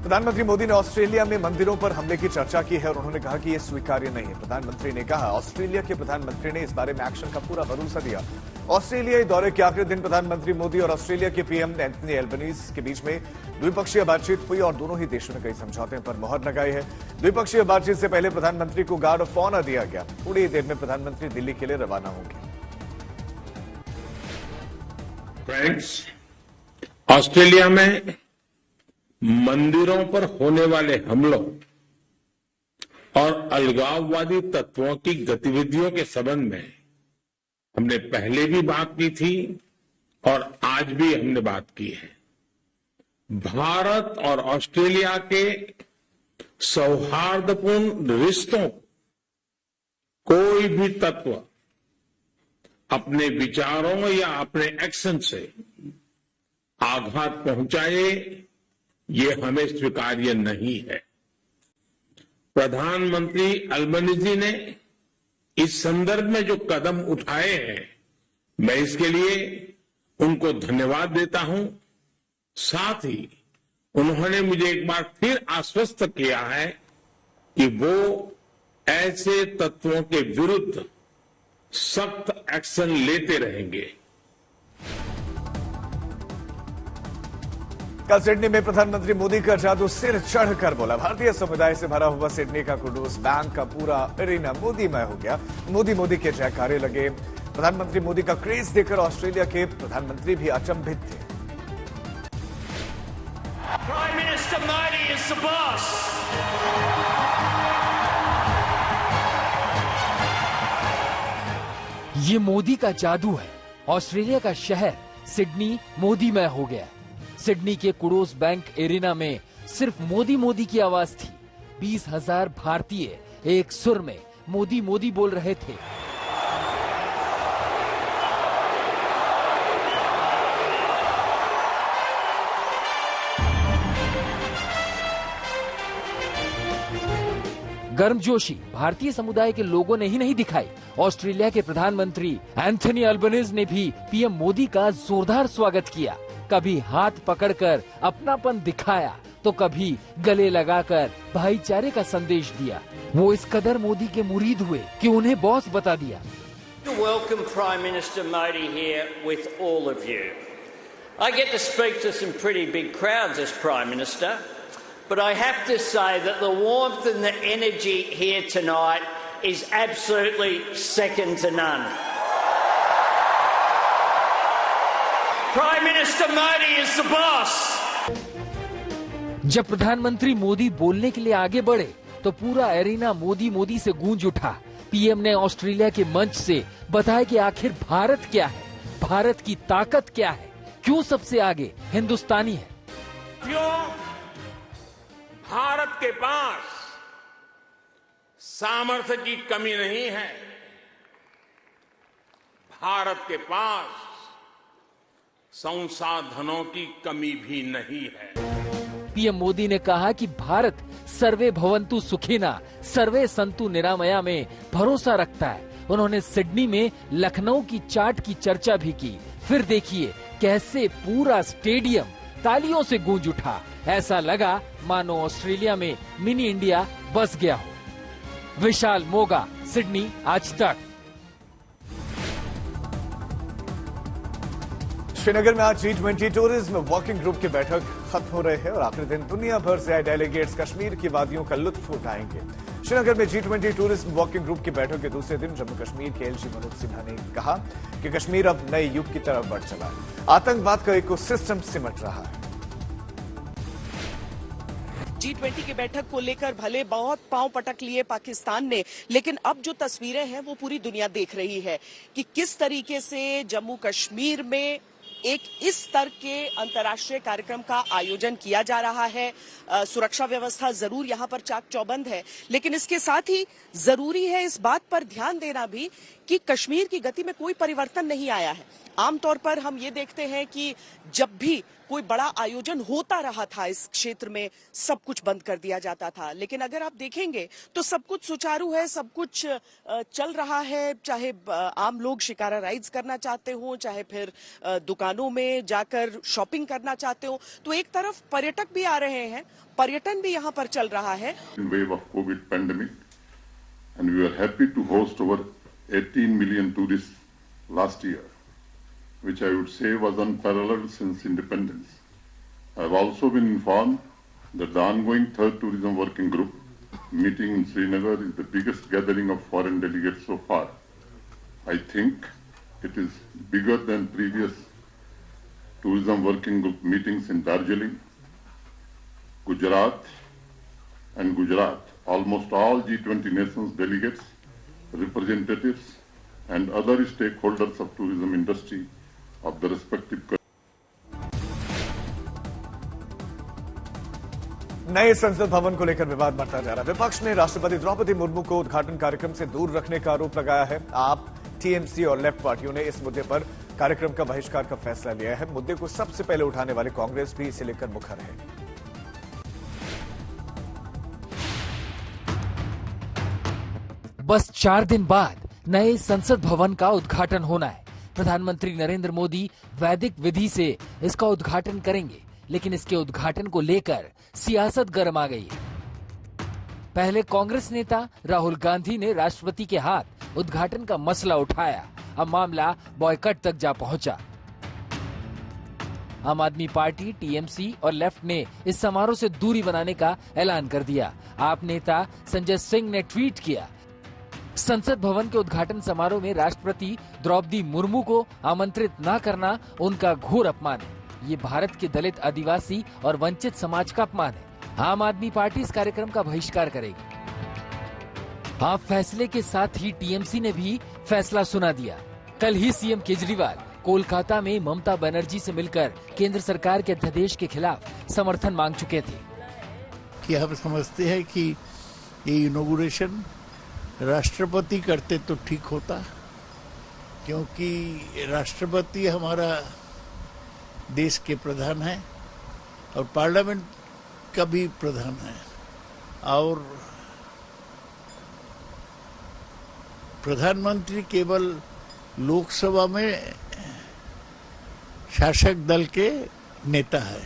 प्रधानमंत्री मोदी ने ऑस्ट्रेलिया में मंदिरों पर हमले की चर्चा की है और उन्होंने कहा कि यह स्वीकार्य नहीं है। प्रधानमंत्री ने कहा, ऑस्ट्रेलिया के प्रधानमंत्री ने इस बारे में एक्शन का पूरा भरोसा दिया। ऑस्ट्रेलियाई दौरे के आखिरी दिन प्रधानमंत्री मोदी और ऑस्ट्रेलिया के पीएम एंथनी एल्बनीज के बीच में द्विपक्षीय बातचीत हुई और दोनों ही देशों ने कई समझौतों पर मुहर लगाई है। द्विपक्षीय बातचीत से पहले प्रधानमंत्री को गार्ड ऑफ ऑनर दिया गया। थोड़ी देर में प्रधानमंत्री दिल्ली के लिए रवाना होंगे। फ्रेंड्स, ऑस्ट्रेलिया में मंदिरों पर होने वाले हमलों और अलगाववादी तत्वों की गतिविधियों के संबंध में हमने पहले भी बात की थी और आज भी हमने बात की है। भारत और ऑस्ट्रेलिया के सौहार्दपूर्ण रिश्तों कोई भी तत्व अपने विचारों या अपने एक्शन से आघात पहुंचाए, ये हमें स्वीकार्य नहीं है। प्रधानमंत्री अल्बनीजी ने इस संदर्भ में जो कदम उठाए हैं, मैं इसके लिए उनको धन्यवाद देता हूं। साथ ही उन्होंने मुझे एक बार फिर आश्वस्त किया है कि वो ऐसे तत्वों के विरुद्ध सख्त एक्शन लेते रहेंगे। कल सिडनी में प्रधानमंत्री मोदी का जादू सिर चढ़कर बोला। भारतीय समुदाय से भरा हुआ सिडनी का कुडूस बैंक का पूरा एरिना मोदीमय हो गया। मोदी मोदी के जयकारे लगे। प्रधानमंत्री मोदी का क्रेज देखकर ऑस्ट्रेलिया के प्रधानमंत्री भी अचंभित थे। Prime Minister Modi is the boss. ये मोदी का जादू है। ऑस्ट्रेलिया का शहर सिडनी मोदीमय हो गया। सिडनी के कुडोस बैंक एरिना में सिर्फ मोदी मोदी की आवाज थी। 20,000 भारतीय एक सुर में मोदी मोदी बोल रहे थे। गर्मजोशी भारतीय समुदाय के लोगों ने ही नहीं दिखाई। ऑस्ट्रेलिया के प्रधानमंत्री एंथनी अल्बनीज ने भी पीएम मोदी का जोरदार स्वागत किया। कभी हाथ पकड़कर अपनापन दिखाया तो कभी गले लगाकर भाईचारे का संदेश दिया। वो इस कदर मोदी के मुरीद हुए कि उन्हें बॉस बता दिया। To welcome Prime Minister Modi here with all of you. I get to speak to some pretty big crowds as Prime Minister, but I have to say that the warmth and the energy here tonight is absolutely second to none. Prime Minister Modi is the boss. जब प्रधानमंत्री मोदी बोलने के लिए आगे बढ़े तो पूरा arena Modi Modi से गूंज उठा। पीएम ने ऑस्ट्रेलिया के मंच से बताया कि आखिर भारत क्या है, भारत की ताकत क्या है, क्यों सबसे आगे हिंदुस्तानी है। क्यों भारत के पास सामर्थ्य की कमी नहीं है, भारत के पास संसाधनों की कमी भी नहीं है। पीएम मोदी ने कहा कि भारत सर्वे भवन्तु सुखिना सर्वे संतु निरामया में भरोसा रखता है। उन्होंने सिडनी में लखनऊ की चाट की चर्चा भी की। फिर देखिए कैसे पूरा स्टेडियम तालियों से गूंज उठा। ऐसा लगा मानो ऑस्ट्रेलिया में मिनी इंडिया बस गया हो। विशाल मोगा, सिडनी, आज तक। श्रीनगर में आज G20 टूरिज्म वर्किंग ग्रुप की बैठक खत्म हो रही है और आखिरी दिन दुनिया भर से आए डेलीगेट्स कश्मीर की वादियों का लुत्फ उठाएंगे। श्रीनगर में G20 टूरिज्म वर्किंग ग्रुप की बैठक के दूसरे दिन जम्मू कश्मीर के एलजी मनोज सिन्हा ने कहा कि कश्मीर अब नए युग की तरफ बढ़ चला है। आतंकवाद का इकोसिस्टम सिमट रहा है। G20 की बैठक को लेकर भले बहुत पांव पटक लिए पाकिस्तान ने, लेकिन अब जो तस्वीरें हैं वो पूरी दुनिया देख रही है कि किस तरीके से जम्मू कश्मीर में एक इस स्तर के अंतर्राष्ट्रीय कार्यक्रम का आयोजन किया जा रहा है। सुरक्षा व्यवस्था जरूर यहां पर चाक चौबंद है, लेकिन इसके साथ ही जरूरी है इस बात पर ध्यान देना भी कि कश्मीर की गति में कोई परिवर्तन नहीं आया है। आमतौर पर हम ये देखते हैं कि जब भी कोई बड़ा आयोजन होता रहा था इस क्षेत्र में, सब कुछ बंद कर दिया जाता था। लेकिन अगर आप देखेंगे तो सब कुछ सुचारू है, सब कुछ चल रहा है। चाहे आम लोग शिकारा राइड्स करना चाहते हो, चाहे फिर दुकानों में जाकर शॉपिंग करना चाहते हो, तो एक तरफ पर्यटक भी आ रहे हैं, पर्यटन भी यहाँ पर चल रहा है। Wave of COVID pandemic, and we were happy to host over 18 million tourists last year, which I would say was unparalleled since independence. I have also been informed that the ongoing third tourism working group meeting in Srinagar is the biggest gathering of foreign delegates so far. I think it is bigger than previous tourism working group meetings in Darjeeling, Gujarat, and Gujarat. Almost all G20 nations delegates, representatives, and other stakeholders of tourism industry of the respective countries. नए संसद भवन को लेकर विवाद बढ़ता जा रहा है। विपक्ष ने राष्ट्रपति द्रौपदी मुर्मू को उद्घाटन कार्यक्रम से दूर रखने का आरोप लगाया है। आप, टीएमसी और लेफ्ट पार्टियों ने इस मुद्दे पर कार्यक्रम का बहिष्कार का फैसला लिया है। मुद्दे को सबसे पहले उठाने वाले कांग्रेस भी इसे लेकर मुखर है। बस 4 दिन बाद नए संसद भवन का उद्घाटन होना है। प्रधानमंत्री नरेंद्र मोदी वैदिक विधि से इसका उद्घाटन करेंगे, लेकिन इसके उद्घाटन को लेकर सियासत गर्म आ गई है। पहले कांग्रेस नेता राहुल गांधी ने राष्ट्रपति के हाथ उद्घाटन का मसला उठाया। अब मामला बॉयकॉट तक जा पहुंचा। आम आदमी पार्टी, टीएमसी और लेफ्ट ने इस समारोह से दूरी बनाने का ऐलान कर दिया। आप नेता संजय सिंह ने ट्वीट किया, संसद भवन के उद्घाटन समारोह में राष्ट्रपति द्रौपदी मुर्मू को आमंत्रित न करना उनका घोर अपमान है। ये भारत के दलित, आदिवासी और वंचित समाज का अपमान है। आम आदमी पार्टी इस कार्यक्रम का बहिष्कार करेगी। आप फैसले के साथ ही टीएमसी ने भी फैसला सुना दिया। कल ही सीएम केजरीवाल कोलकाता में ममता बनर्जी से मिलकर केंद्र सरकार के अध्यादेश के खिलाफ समर्थन मांग चुके थे। कि हम समझते हैं कि ये इनॉग्रेशन राष्ट्रपति करते तो ठीक होता, क्योंकि राष्ट्रपति हमारा देश के प्रधान है और पार्लियामेंट का भी प्रधान है, और प्रधानमंत्री केवल लोकसभा में शासक दल के नेता है।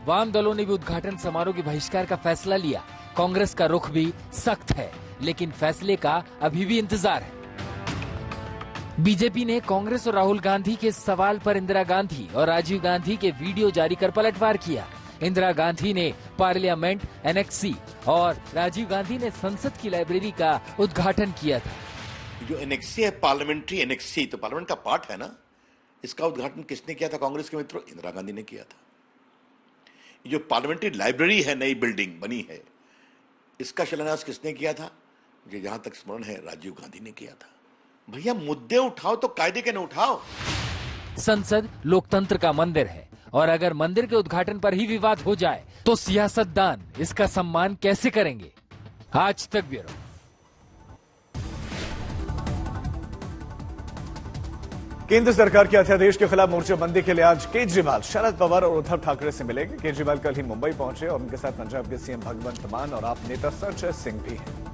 वाम दलों ने भी उद्घाटन समारोह के बहिष्कार का फैसला लिया। कांग्रेस का रुख भी सख्त है, लेकिन फैसले का अभी भी इंतजार है। बीजेपी ने कांग्रेस और राहुल गांधी के सवाल पर इंदिरा गांधी और राजीव गांधी के वीडियो जारी कर पलटवार किया। इंदिरा गांधी ने पार्लियामेंट एनेक्सी और राजीव गांधी ने संसद की लाइब्रेरी का उद्घाटन किया था। जो एनेक्सी है, पार्लियामेंट्री एनेक्सी, तो पार्लियामेंट का पार्ट है ना। इसका उद्घाटन किसने किया था? कांग्रेस के मित्रों, इंदिरा गांधी ने किया था। जो पार्लियामेंट्री लाइब्रेरी है, नई बिल्डिंग बनी है, इसका शिलान्यास किसने किया था? जो जहां तक स्मरण है, राजीव गांधी ने किया था। भैया मुद्दे उठाओ तो कायदे के न उठाओ। संसद लोकतंत्र का मंदिर है, और अगर मंदिर के उद्घाटन पर ही विवाद हो जाए तो सियासतदान इसका सम्मान कैसे करेंगे? आज तक ब्यूरो। केंद्र सरकार के अध्यादेश के खिलाफ मोर्चेबंदी के लिए आज केजरीवाल शरद पवार और उद्धव ठाकरे से मिलेंगे। केजरीवाल कल ही मुंबई पहुंचे और उनके साथ पंजाब के सीएम भगवंत मान और आप नेता संजय सिंह भी हैं।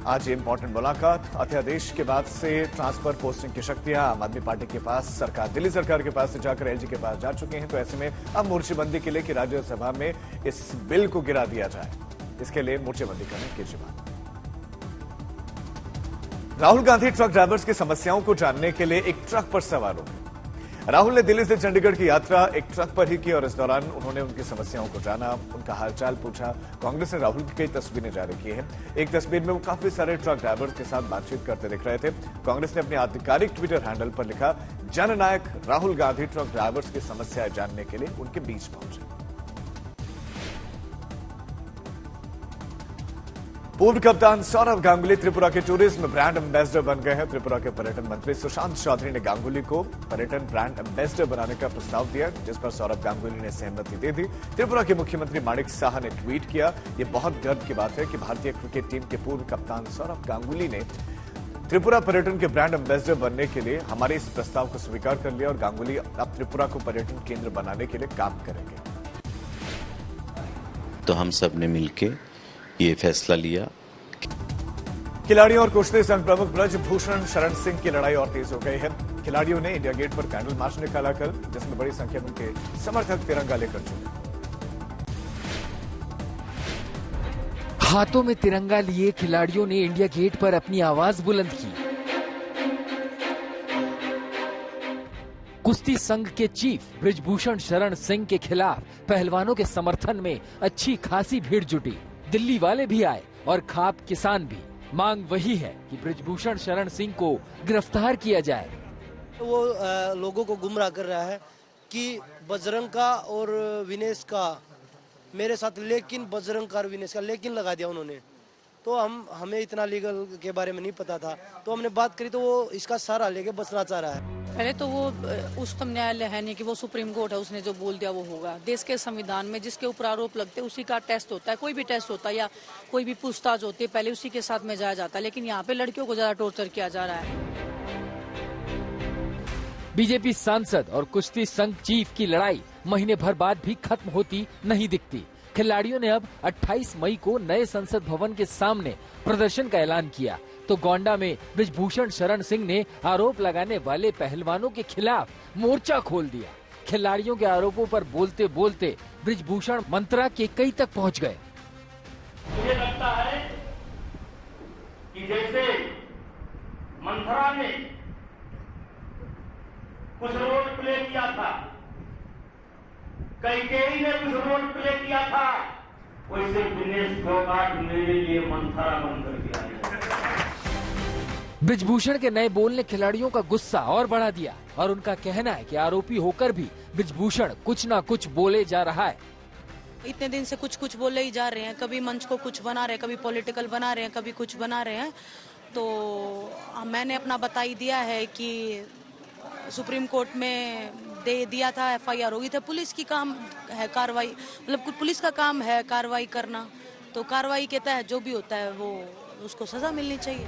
आज ये इंपॉर्टेंट मुलाकात। अध्यादेश के बाद से ट्रांसफर पोस्टिंग की शक्तियां आम आदमी पार्टी के पास, सरकार दिल्ली सरकार के पास से जाकर एलजी के पास जा चुके हैं। तो ऐसे में अब मोर्चेबंदी के लिए कि राज्यसभा में इस बिल को गिरा दिया जाए, इसके लिए मोर्चेबंदी करें केजरीवाल। राहुल गांधी ट्रक ड्राइवर्स की समस्याओं को जानने के लिए एक ट्रक पर सवार हो गए। राहुल ने दिल्ली से चंडीगढ़ की यात्रा एक ट्रक पर ही की और इस दौरान उन्होंने उनकी समस्याओं को जाना, उनका हालचाल पूछा। कांग्रेस ने राहुल की कई तस्वीरें जारी की हैं। एक तस्वीर में वो काफी सारे ट्रक ड्राइवर्स के साथ बातचीत करते दिख रहे थे। कांग्रेस ने अपने आधिकारिक ट्विटर हैंडल पर लिखा, जननायक राहुल गांधी ट्रक ड्राइवर्स की समस्याएं जानने के लिए उनके बीच पहुंचे। पूर्व कप्तान सौरव गांगुली त्रिपुरा के टूरिज्म ब्रांड एम्बेसडर बन गए हैं। त्रिपुरा के पर्यटन मंत्री सुशांत चौधरी ने गांगुली को पर्यटन ब्रांड एम्बेसडर बनाने का प्रस्ताव दिया, जिस पर सौरव गांगुली ने सहमति दे दी। त्रिपुरा के मुख्यमंत्री माणिक साहा ने ट्वीट किया, यह बहुत गर्व की बात है कि भारतीय क्रिकेट टीम के पूर्व कप्तान सौरव गांगुली ने त्रिपुरा पर्यटन के ब्रांड एम्बेसडर बनने के लिए हमारे इस प्रस्ताव को स्वीकार कर लिया और गांगुली अब त्रिपुरा को पर्यटन केंद्र बनाने के लिए काम करेंगे। तो हम सब ने मिलके ये फैसला लिया। खिलाड़ियों और कुश्ती संघ प्रमुख ब्रजभूषण शरण सिंह की लड़ाई और तेज हो गई है। खिलाड़ियों ने इंडिया गेट पर कैंडल मार्च निकाला कल, जिसमें बड़ी संख्या में उनके समर्थक तिरंगा लेकर जुटे। हाथों में तिरंगा लिए खिलाड़ियों ने इंडिया गेट पर अपनी आवाज बुलंद की। कुश्ती संघ के चीफ ब्रजभूषण शरण सिंह के खिलाफ पहलवानों के समर्थन में अच्छी खासी भीड़ जुटी। दिल्ली वाले भी आए और खाप किसान भी। मांग वही है कि ब्रजभूषण शरण सिंह को गिरफ्तार किया जाए। वो लोगों को गुमराह कर रहा है कि बजरंग का और विनेश का मेरे साथ, लेकिन बजरंग का और विनेश का लेकिन लगा दिया उन्होंने। तो हमें इतना लीगल के बारे में नहीं पता था, तो हमने बात करी तो वो इसका सहारा लेके बचना चाह रहा है। पहले तो वो उच्चतम न्यायालय है नहीं कि वो सुप्रीम कोर्ट है, उसने जो बोल दिया वो होगा। देश के संविधान में जिसके ऊपर आरोप लगते हैं उसी का टेस्ट होता है। कोई भी टेस्ट होता है या कोई भी पूछताछ होती है पहले उसी के साथ में जाया जाता है, लेकिन यहाँ पे लड़कियों को ज्यादा टॉर्चर किया जा रहा है। बीजेपी सांसद और कुश्ती संघ चीफ की लड़ाई महीने भर बाद भी खत्म होती नहीं दिखती। खिलाड़ियों ने अब 28 मई को नए संसद भवन के सामने प्रदर्शन का ऐलान किया, तो गोंडा में ब्रजभूषण शरण सिंह ने आरोप लगाने वाले पहलवानों के खिलाफ मोर्चा खोल दिया। खिलाड़ियों के आरोपों पर बोलते बोलते ब्रजभूषण मंत्रा के कई तक पहुंच गए। मुझे लगता है कि जैसे मंत्रा ने कुछ रोल प्ले किया था, कैकेयी ने कुछ रोल प्ले किया था, वैसे दिनेश फोगाट मेरे लिए मंथरा बनकर के आए। ब्रजभूषण के नए बोल ने खिलाड़ियों का गुस्सा और बढ़ा दिया और उनका कहना है कि आरोपी होकर भी ब्रजभूषण कुछ ना कुछ बोले जा रहा है। इतने दिन से कुछ कुछ बोले ही जा रहे हैं, कभी मंच को कुछ बना रहे हैं, कभी पॉलिटिकल बना रहे हैं, कभी कुछ बना रहे हैं। तो मैंने अपना बता ही दिया है कि सुप्रीम कोर्ट में दे दिया था, FIR होगी था। पुलिस की काम है कार्रवाई, मतलब पुलिस का काम है कार्रवाई करना, तो कार्रवाई के तहत जो भी होता है वो उसको सजा मिलनी चाहिए।